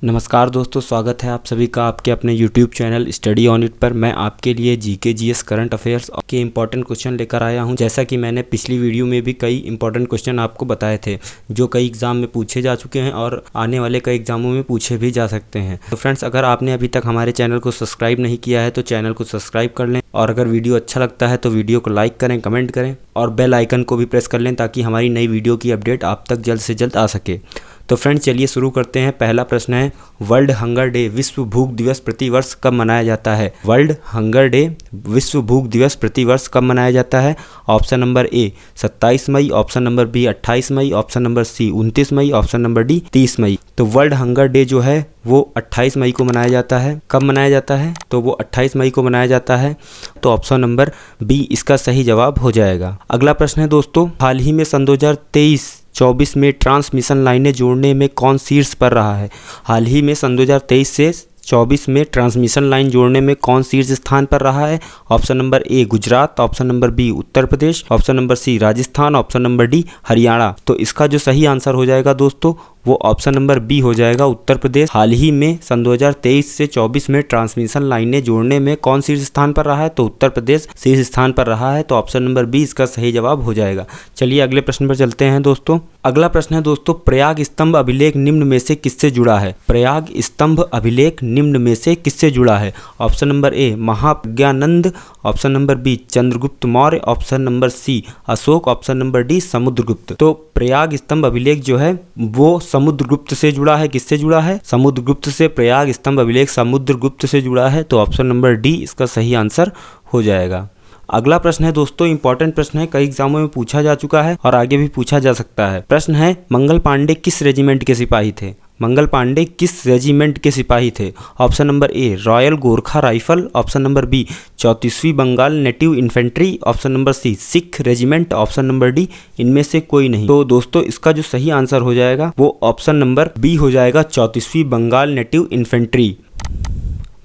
नमस्कार दोस्तों, स्वागत है आप सभी का आपके अपने YouTube channel study on it पर। मैं आपके लिए जीके जीएस करंट अफेयर्स के इंपॉर्टेंट क्वेश्चन लेकर आया हूं। जैसा कि मैंने पिछली वीडियो में भी कई इंपॉर्टेंट क्वेश्चन आपको बताए थे जो कई एग्जाम में पूछे जा चुके हैं और आने वाले कई एग्जामों में पूछे भी जा सकते हैं। तो फ्रेंड्स, अगर आपने अभी तक हमारे चैनल को सब्सक्राइब नहीं किया है तो चैनल को सब्सक्राइब कर लें, और अगर वीडियो अच्छा लगता है तो वीडियो को लाइक करें, कमेंट करें और बेल आइकन को भी प्रेस कर लें ताकि हमारी नई वीडियो की अपडेट आप तक जल्द से जल्द आ सके। तो फ्रेंड्स, चलिए शुरू करते हैं। पहला प्रश्न है, वर्ल्ड हंगर डे विश्व भूख दिवस प्रतिवर्ष कब मनाया जाता है? वर्ल्ड हंगर डे विश्व भूख दिवस प्रतिवर्ष कब मनाया जाता है? ऑप्शन नंबर ए 27 मई, ऑप्शन नंबर बी 28 मई, ऑप्शन नंबर सी 29 मई, ऑप्शन नंबर डी 30 मई। तो वर्ल्ड हंगर डे जो है वो 28 मई को मनाया जाता है। कब मनाया जाता है? तो वो 28 मई को मनाया जाता है। तो ऑप्शन नंबर बी इसका सही जवाब हो जाएगा। अगला प्रश्न है दोस्तों, हाल ही में सन 2023-24 में ट्रांसमिशन लाइनें जोड़ने में कौन शीर्ष पर रहा है? हाल ही में सन 2023 से 24 में ट्रांसमिशन लाइन जोड़ने में कौन शीर्ष स्थान पर रहा है? Option number A Gujarat, option number B Uttar Pradesh, option number C Rajasthan, option number D Haryana. तो इसका जो सही आंसर हो जाएगा दोस्तों वो ऑप्शन नंबर बी हो जाएगा, उत्तर प्रदेश। हाल ही में सन 2023 से 24 में ट्रांसमिशन लाइनें जोड़ने में कौन शीर्ष स्थान पर रहा है? तो उत्तर प्रदेश शीर्ष स्थान पर रहा है। तो ऑप्शन नंबर बी इसका सही जवाब हो जाएगा। चलिए अगले प्रश्न पर चलते हैं दोस्तों। अगला प्रश्न है दोस्तों, प्रयाग स्तंभ अभिलेख निम्न में से किससे जुड़ा है? प्रयाग स्तंभ अभिलेख निम्न में से किससे जुड़ा है? Option number A Mahapragyanand, option number B Chandragupta Maurya, option number C Ashok, option number D Samudragupta. तो प्रयाग स्तंभ अभिलेख जो है वो समुद्रगुप्त से जुड़ा है। किससे जुड़ा है? समुद्रगुप्त से। प्रयाग स्तंभ अभिलेख समुद्रगुप्त से जुड़ा है। तो ऑप्शन नंबर डी इसका सही आंसर हो जाएगा। अगला प्रश्न है दोस्तों, इंपॉर्टेंट प्रश्न है, कई एग्जामों में पूछा जा चुका है और आगे भी पूछा जा सकता है। प्रश्न है, मंगल पांडे किस रेजिमेंट के सिपाही थे? मंगल पांडे किस रेजिमेंट के सिपाही थे? Option number A royal Gorkha rifle, option number B 34वीं Bengal native infantry, option number C Sikh regiment, option number D इनमें से कोई नहीं। तो दोस्तों इसका जो सही आंसर हो जाएगा वो ऑप्शन नंबर बी हो जाएगा, 34वीं बंगाल नेटिव इन्फेंट्री।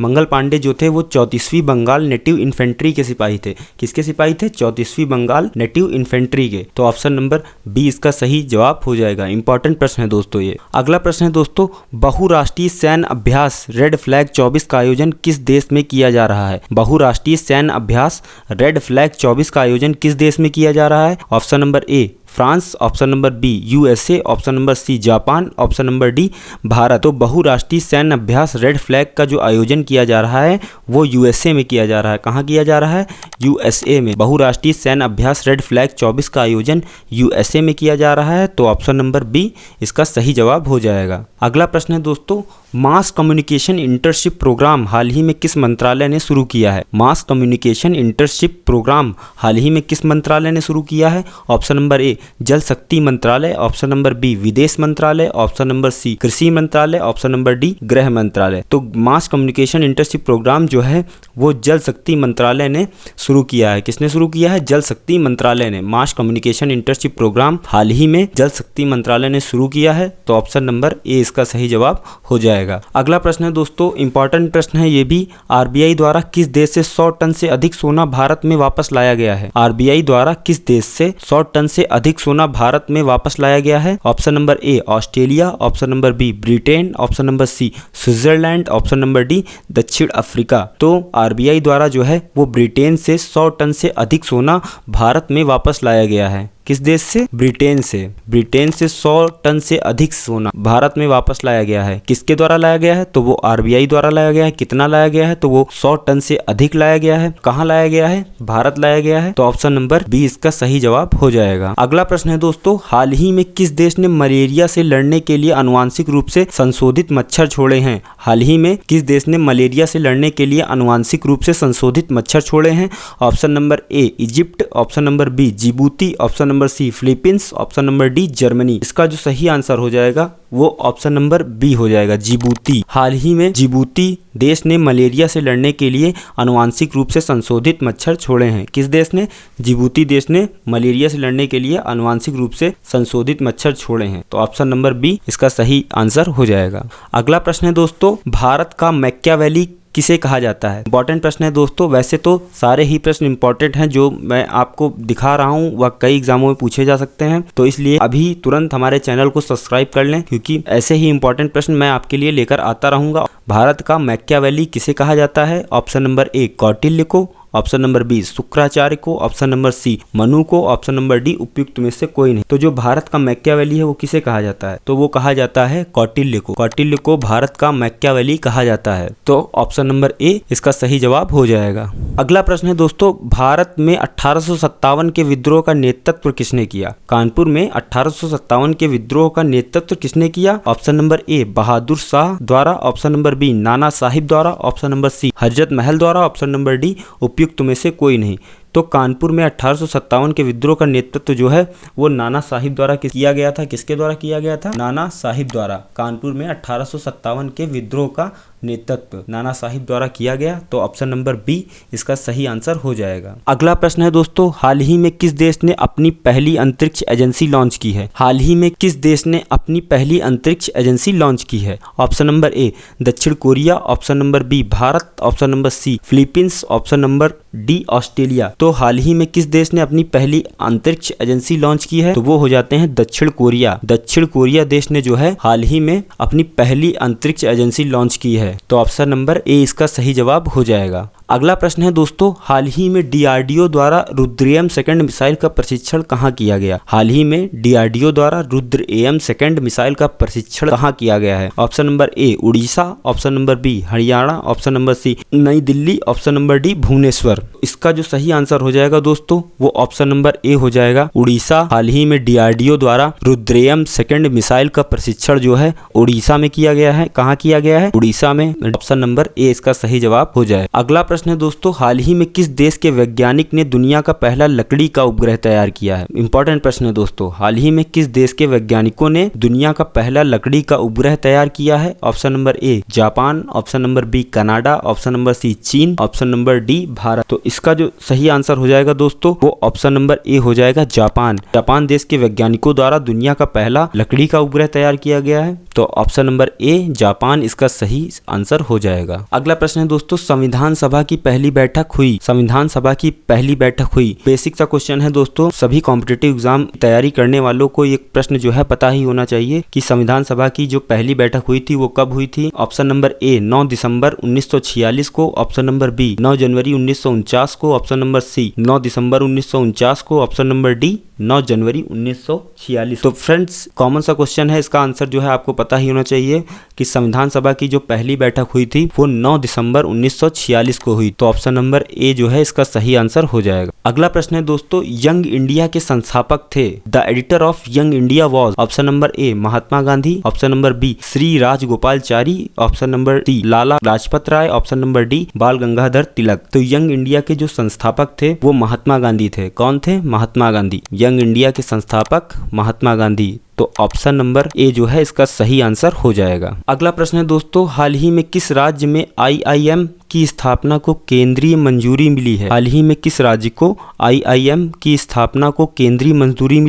मंगल पांडे जो थे वो 34वीं बंगाल नेटिव इन्फेंट्री के सिपाही थे। किसके सिपाही थे? 34वीं बंगाल नेटिव इन्फेंट्री के। तो ऑप्शन नंबर बी इसका सही जवाब हो जाएगा। इंपॉर्टेंट प्रश्न है दोस्तों ये। अगला प्रश्न है दोस्तों, बहुराष्ट्रीय सैन्य अभ्यास रेड फ्लैग 24 का आयोजन किस देश में किया जा रहा है? बहुराष्ट्रीय सैन्य अभ्यास रेड फ्लैग 24 का आयोजन किस देश में किया जा रहा है? Option number A France, option number B USA, option number C Japan, option number D Bharat. तो बहुराष्ट्रीय सैन्य अभ्यास रेड फ्लैग का जो आयोजन किया जा रहा है वो यूएसए में किया जा रहा है। कहाँ किया जा रहा है? यूएसए में। बहुराष्ट्रीय सैन्य अभ्यास रेड फ्लैग 24 का आयोजन यूएसए में किया जा रहा है। तो ऑप्शन नंबर बी इसका सही जवाब हो जाएगा। अगला प्रश्न है दोस्तों, मास कम्युनिकेशन इंटर्नशिप प्रोग्राम हाल ही में किस मंत्रालय ने शुरू किया है? मास कम्युनिकेशन इंटर्नशिप प्रोग्राम हाल ही में किस मंत्रालय ने शुरू किया है? ऑप्शन नंबर ए जल शक्ति मंत्रालय, ऑप्शन नंबर बी विदेश मंत्रालय, ऑप्शन नंबर सी कृषि मंत्रालय, ऑप्शन नंबर डी गृह मंत्रालय। तो मास कम्युनिकेशन इंटर्नशिप प्रोग्राम जो है वो जल शक्ति मंत्रालय ने शुरू किया है। किसने शुरू किया है? जल शक्ति मंत्रालय ने। मास कम्युनिकेशन इंटर्नशिप प्रोग्राम हाल ही में जल शक्ति मंत्रालय ने शुरू किया है। तो ऑप्शन नंबर ए इसका सही जवाब हो जाएगा। अगला प्रश्न है दोस्तों, इंपॉर्टेंट प्रश्न है ये भी, आरबीआई द्वारा किस देश से 100 टन से अधिक सोना भारत में वापस लाया गया है? आरबीआई द्वारा किस देश से 100 टन से अधिक सोना भारत में वापस लाया गया है? Option number A Australia, option number B Britain, option number C Switzerland, option number D दक्षिण अफ्रीका। तो आरबीआई द्वारा जो है वो ब्रिटेन से 100 टन से अधिक सोना भारत में वापस लाया गया है। किस देश से? ब्रिटेन से। ब्रिटेन से 100 टन से अधिक सोना भारत में वापस लाया गया है। किसके द्वारा लाया गया है? तो वो आरबीआई द्वारा लाया गया है। कितना लाया गया है? तो वो 100 टन से अधिक लाया गया है। कहाँ लाया गया है? भारत लाया गया है। तो ऑप्शन नंबर बी इसका सही जवाब हो जाएगा। अगला प्रश्न है दोस्तों, हाल ही में किस देश ने मलेरिया से लड़ने के लिए आनुवांशिक रूप से संशोधित मच्छर छोड़े हैं? हाल ही में किस देश ने मलेरिया से लड़ने के लिए आनुवांशिक रूप से संशोधित मच्छर छोड़े हैं? Option number A Egypt, option number B Djibouti, option number C Philippines, option number D Germany. इसका जो सही आंसर हो जाएगा वो ऑप्शन नंबर बी हो जाएगा, जिबूती। हाल ही में जिबूती देश ने मलेरिया से लड़ने के लिए आनुवांशिक रूप से संशोधित मच्छर छोड़े हैं। किस देश ने? जिबूती देश ने मलेरिया से लड़ने के लिए आनुवांशिक रूप से संशोधित मच्छर छोड़े हैं। तो ऑप्शन नंबर बी इसका सही आंसर हो जाएगा। अगला प्रश्न है दोस्तों, भारत का मैकियावेली किसे कहा जाता है। इंपॉर्टेंट प्रश्न है दोस्तों। वैसे तो सारे ही प्रश्न इंपॉर्टेंट हैं जो मैं आपको दिखा रहा हूँ, वह कई एग्जामों में पूछे जा सकते हैं, तो इसलिए अभी तुरंत हमारे चैनल को सब्सक्राइब कर लें, क्योंकि ऐसे ही इंपॉर्टेंट प्रश्न मैं आपके लिए लेकर आता रहूंगा। भारत का मैकियावेली किसे कहा जाता है? ऑप्शन नंबर ए कौटिल्य को, ऑप्शन नंबर बी शुक्राचार्य को, ऑप्शन नंबर सी मनु को, ऑप्शन नंबर डी उपयुक्त में से कोई नहीं। तो जो भारत का मैकियावेली है वो किसे कहा जाता है? तो वो कहा जाता है कौटिल्य को। कौटिल्य को भारत का मैकियावेली कहा जाता है। तो ऑप्शन नंबर ए इसका सही जवाब हो जाएगा। अगला प्रश्न है दोस्तों, भारत में 1857 के विद्रोह का नेतृत्व किसने किया? कानपुर में 1857 के विद्रोह का नेतृत्व किसने किया? ऑप्शन नंबर ए बहादुर शाह द्वारा, option number B Nana Sahib द्वारा, ऑप्शन नंबर सी हजरत महल द्वारा, ऑप्शन नंबर डी उपयुक्त में से कोई नहीं। तो कानपुर में 1857 के विद्रोह का नेतृत्व जो है वो नाना साहिब द्वारा किया गया था। किसके द्वारा किया गया था? नाना साहिब द्वारा। कानपुर में 1857 के विद्रोह का नेतृत्व नाना साहिब द्वारा किया गया। तो ऑप्शन नंबर बी इसका सही आंसर हो जाएगा। अगला प्रश्न है दोस्तों, हाल ही में किस देश ने अपनी पहली अंतरिक्ष एजेंसी लॉन्च की है? हाल ही में किस देश ने अपनी पहली अंतरिक्ष एजेंसी लॉन्च की है? ऑप्शन नंबर ए दक्षिण Korea, option number B Bharat, option number C Philippines, option number D Australia. तो हाल ही में किस देश ने अपनी पहली अंतरिक्ष एजेंसी लॉन्च की है? तो वो हो जाते हैं दक्षिण कोरिया। दक्षिण कोरिया देश ने जो है हाल ही में अपनी पहली अंतरिक्ष एजेंसी लॉन्च की है। तो ऑप्शन नंबर ए इसका सही जवाब हो जाएगा। अगला प्रश्न है दोस्तों, हाल ही में डीआरडीओ द्वारा रुद्र-एम सेकंड मिसाइल का प्रशिक्षण कहाँ किया गया? हाल ही में डीआरडीओ द्वारा रुद्र-एम सेकंड मिसाइल का प्रशिक्षण कहाँ किया गया है? Option number A Orissa, option number B Haryana, option number C New Delhi, option number D Bhubaneswar. इसका जो सही आंसर हो जाएगा दोस्तों वो ऑप्शन नंबर ए हो जाएगा उड़ीसा। हाल ही में डीआरडीओ द्वारा रुद्र-एम सेकंड मिसाइल का प्रशिक्षण जो है उड़ीसा में किया गया है। कहाँ किया गया है? उड़ीसा में। ऑप्शन नंबर ए इसका सही जवाब हो जाए। अगला प्रश्न है दोस्तों, हाल ही में किस देश के वैज्ञानिक ने दुनिया का पहला लकड़ी का उपग्रह तैयार किया है? इंपॉर्टेंट प्रश्न है दोस्तों, हाल ही में किस देश के वैज्ञानिकों ने दुनिया का पहला लकड़ी का उपग्रह तैयार किया है? Option number A Japan, option number B Canada, option number C चीन, ऑप्शन नंबर डी भारत। तो इसका जो सही आंसर हो जाएगा दोस्तों वो ऑप्शन नंबर ए हो जाएगा जापान। जापान देश के वैज्ञानिकों द्वारा दुनिया का पहला लकड़ी का उपग्रह तैयार किया गया है। तो ऑप्शन नंबर ए जापान इसका सही आंसर हो जाएगा। अगला प्रश्न है दोस्तों, संविधान सभा की पहली बैठक हुई। संविधान सभा की पहली बैठक हुई। बेसिक सा क्वेश्चन है दोस्तों, सभी कॉम्पिटिटिव एग्जाम तैयारी करने वालों को ये प्रश्न जो है पता ही होना चाहिए कि संविधान सभा की जो पहली बैठक हुई थी वो कब हुई थी। ऑप्शन नंबर ए 9 दिसंबर 1946 को, ऑप्शन नंबर बी 9 जनवरी 1949 को, ऑप्शन नंबर सी 9 दिसंबर 1949 को, ऑप्शन नंबर डी 9 जनवरी 1946। तो फ्रेंड्स कॉमन सा क्वेश्चन है, इसका आंसर जो है आपको पता ही होना चाहिए कि संविधान सभा की जो पहली बैठक हुई थी वो 9 दिसंबर 1946 को हुई। तो ऑप्शन नंबर ए जो है इसका सही आंसर हो जाएगा। अगला प्रश्न है दोस्तों, यंग इंडिया के संस्थापक थे। The editor of Young India was. Option number A Mahatma Gandhi, option number B Shri Rajagopalachari, option number C Lala Lajpat Rai, option number D Bal Gangadhar तिलक। तो यंग इंडिया के जो संस्थापक थे वो महात्मा गांधी थे। कौन थे? महात्मा गांधी। यंग इंडिया के संस्थापक महात्मा गांधी। तो ऑप्शन नंबर ए जो है इसका सही आंसर हो जाएगा। अगला प्रश्न है दोस्तों, हाल ही में किस राज्य में आईआईएम की स्थापना को केंद्रीय मंजूरी मिली है? हाल ही में किस राज्य को आईआईएम की स्थापना को केंद्रीय मंजूरी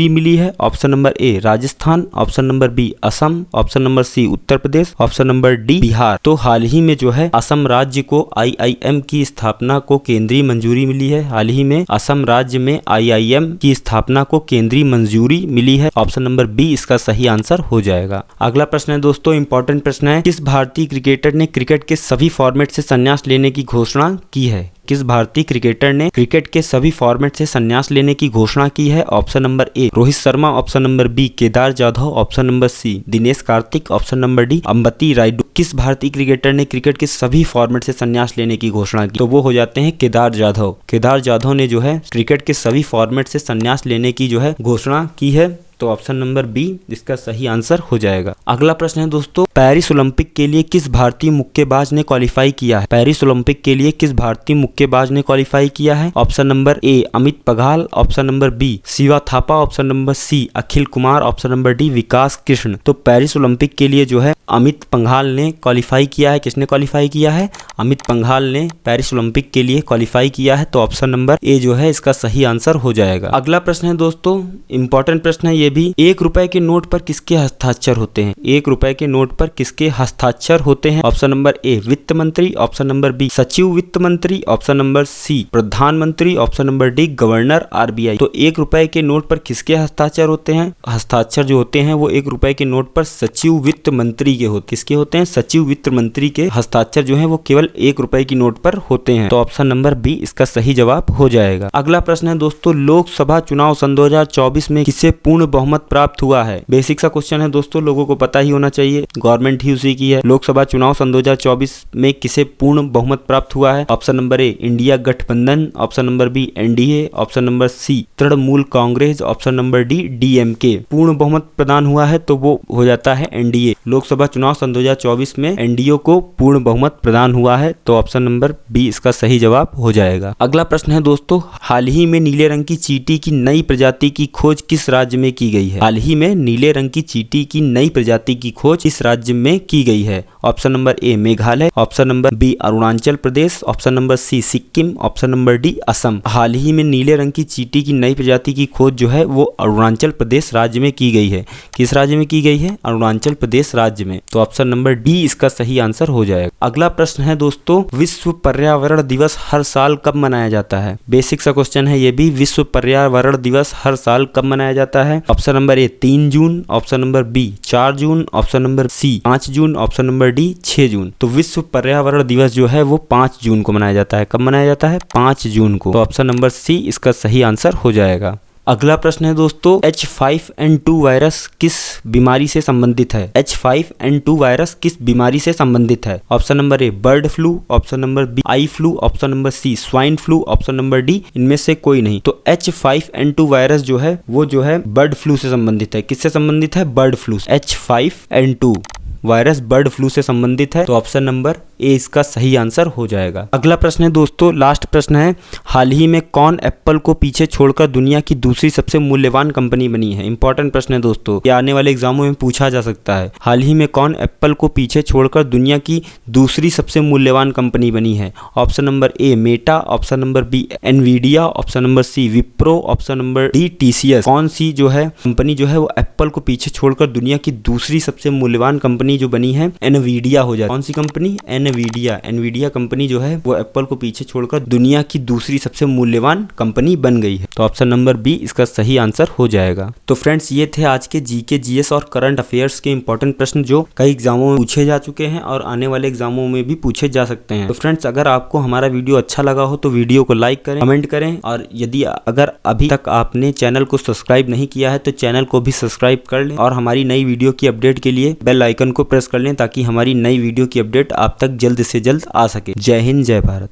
मिली है? Option number A Rajasthan, option number B Assam, option number C Uttar Pradesh, option number D Bihar. तो हाल ही में जो है असम राज्य को आईआईएम की स्थापना को केंद्रीय मंजूरी मिली है। हाल ही में असम राज्य में आईआईएम की स्थापना को केंद्रीय मंजूरी मिली है। ऑप्शन नंबर बी इसका सही आंसर हो जाएगा। अगला प्रश्न है दोस्तों, इंपॉर्टेंट प्रश्न है, किस भारतीय क्रिकेटर ने क्रिकेट के सभी फॉर्मेट से संन्यास लेने की घोषणा की है? किस भारतीय क्रिकेटर ने क्रिकेट के सभी फॉर्मेट से संन्यास लेने की घोषणा की है? Option number A Rohit Sharma, option number B Kedar Jadhav, option number C Dinesh Karthik, option number D Ambati Rayudu. किस भारतीय क्रिकेटर ने क्रिकेट के सभी फॉर्मेट से संन्यास लेने की घोषणा की? तो वो हो जाते हैं केदार जाधव। केदार जाधव ने जो है क्रिकेट के सभी फॉर्मेट से संन्यास लेने की जो है घोषणा की है। तो ऑप्शन नंबर बी इसका सही आंसर हो जाएगा। अगला प्रश्न है दोस्तों, पेरिस ओलंपिक के लिए किस भारतीय मुक्केबाज ने क्वालिफाई किया है? पेरिस ओलंपिक के लिए किस भारतीय मुक्केबाज ने क्वालिफाई किया है? Option number A Amit Panghal, option number B Shiva Thapa, option number C Akhil Kumar, option number D Vikas Krishan. तो पेरिस ओलंपिक के लिए जो है अमित पंघाल ने क्वालिफाई किया है। किसने क्वालिफाई किया है? अमित पंघाल ने पेरिस ओलंपिक के लिए क्वालिफाई किया है। तो ऑप्शन नंबर ए जो है इसका सही आंसर हो जाएगा। अगला प्रश्न है दोस्तों, इंपॉर्टेंट प्रश्न है ये ये भी, 1 रुपए के नोट पर किसके हस्ताक्षर होते हैं? 1 रुपए के नोट पर किसके हस्ताक्षर होते हैं? ऑप्शन नंबर ए वित्त मंत्री, ऑप्शन नंबर बी सचिव वित्त मंत्री, ऑप्शन नंबर सी प्रधानमंत्री, option number D governor RBI. तो 1 रुपए के नोट पर किसके हस्ताक्षर होते हैं? हस्ताक्षर जो होते हैं वो 1 रुपए के नोट पर सचिव वित्त मंत्री के होते हैं। किसके होते हैं? सचिव वित्त मंत्री के हस्ताक्षर जो है वो केवल 1 रुपए की नोट पर होते हैं। तो ऑप्शन नंबर बी इसका सही जवाब हो जाएगा। अगला प्रश्न है दोस्तों, लोकसभा चुनाव सन 2024 में किसे पूर्ण बहुमत प्राप्त हुआ है? बेसिक सा क्वेश्चन है दोस्तों, लोगों को पता ही होना चाहिए, गवर्नमेंट ही उसी की है। लोकसभा चुनाव सन 2024 में किसे पूर्ण बहुमत प्राप्त हुआ है? ऑप्शन नंबर ए इंडिया गठबंधन, option number B NDA, option number C Trinamool Congress, option number D DMK. पूर्ण बहुमत प्रदान हुआ है तो वो हो जाता है एनडीए। लोकसभा चुनाव सन 2024 में एनडीए को पूर्ण बहुमत प्रदान हुआ है, तो ऑप्शन नंबर बी इसका सही जवाब हो जाएगा। अगला प्रश्न है दोस्तों, हाल ही में नीले रंग की चींटी की नई प्रजाति की खोज किस राज्य में की गई है? हाल ही में नीले रंग की चींटी की नई प्रजाति की खोज किस राज्य में की गई है? Option number A Meghalaya, option number B Arunachal Pradesh, option number C Sikkim, option number D Assam. हाल ही में नीले रंग की चींटी की नई प्रजाति की खोज जो है वो अरुणाचल प्रदेश राज्य में की गई है। किस राज्य में की गई है? अरुणाचल प्रदेश राज्य में। तो ऑप्शन नंबर डी इसका सही आंसर हो जाएगा। अगला प्रश्न है दोस्तों, विश्व पर्यावरण दिवस हर साल कब मनाया जाता है? बेसिक सा क्वेश्चन है ये भी, विश्व पर्यावरण दिवस हर साल कब मनाया जाता है? ऑप्शन नंबर ए 3 जून, ऑप्शन नंबर बी 4 जून, ऑप्शन नंबर सी 5 जून, ऑप्शन नंबर डी 6 जून। तो विश्व पर्यावरण दिवस जो है वो 5 जून को मनाया जाता है। कब मनाया जाता है? 5 जून को। तो ऑप्शन नंबर सी इसका सही आंसर हो जाएगा। अगला प्रश्न है दोस्तों, H5N2 वायरस किस बीमारी से संबंधित है? H5N2 वायरस किस बीमारी से संबंधित है? Option number A bird flu, option number B eye flu, option number C swine flu, option number D इनमें से कोई नहीं। तो H5N2 वायरस जो है वो जो है बर्ड फ्लू से संबंधित है। किससे संबंधित है? Bird flu. H5N2 virus bird flu से संबंधित है, तो ऑप्शन नंबर ए इसका सही आंसर हो जाएगा। अगला प्रश्न है दोस्तों, लास्ट प्रश्न है, हाल ही में कौन एप्पल को पीछे छोड़कर दुनिया की दूसरी सबसे मूल्यवान कंपनी बनी है? इंपॉर्टेंट प्रश्न है दोस्तों, ये आने वाले एग्जामों में पूछा जा सकता है। हाल ही में कौन एप्पल को पीछे छोड़कर दुनिया की दूसरी सबसे मूल्यवान कंपनी बनी है? Option number A Meta, option number B Nvidia, option number C Wipro, option number D TCS. कौन सी जो है कंपनी जो है वो एप्पल को पीछे छोड़कर दुनिया की दूसरी सबसे मूल्यवान कंपनी जो बनी है एनवीडिया हो जाए? कौन सी कंपनी? एनवीडिया कंपनी जो है वो एप्पल को पीछे छोड़कर दुनिया की दूसरी सबसे मूल्यवान कंपनी बन गई है। तो ऑप्शन नंबर बी इसका सही आंसर हो जाएगा। तो फ्रेंड्स ये थे आज के जीके जीएस और करंट अफेयर्स के इंपॉर्टेंट प्रश्न जो कई एग्जामों में पूछे जा चुके हैं और आने वाले एग्जामों में भी पूछे जा सकते हैं। तो फ्रेंड्स अगर आपको हमारा वीडियो अच्छा लगा हो तो वीडियो को लाइक करें, कमेंट करें, और यदि अगर अभी तक आपने चैनल को सब्सक्राइब नहीं किया है तो चैनल को भी सब्सक्राइब कर लें और हमारी नई वीडियो की अपडेट के लिए बेल आइकन को प्रेस कर लें ताकि हमारी नई वीडियो की अपडेट आप तक जल्द से जल्द आ सके। जय हिंद, जय भारत।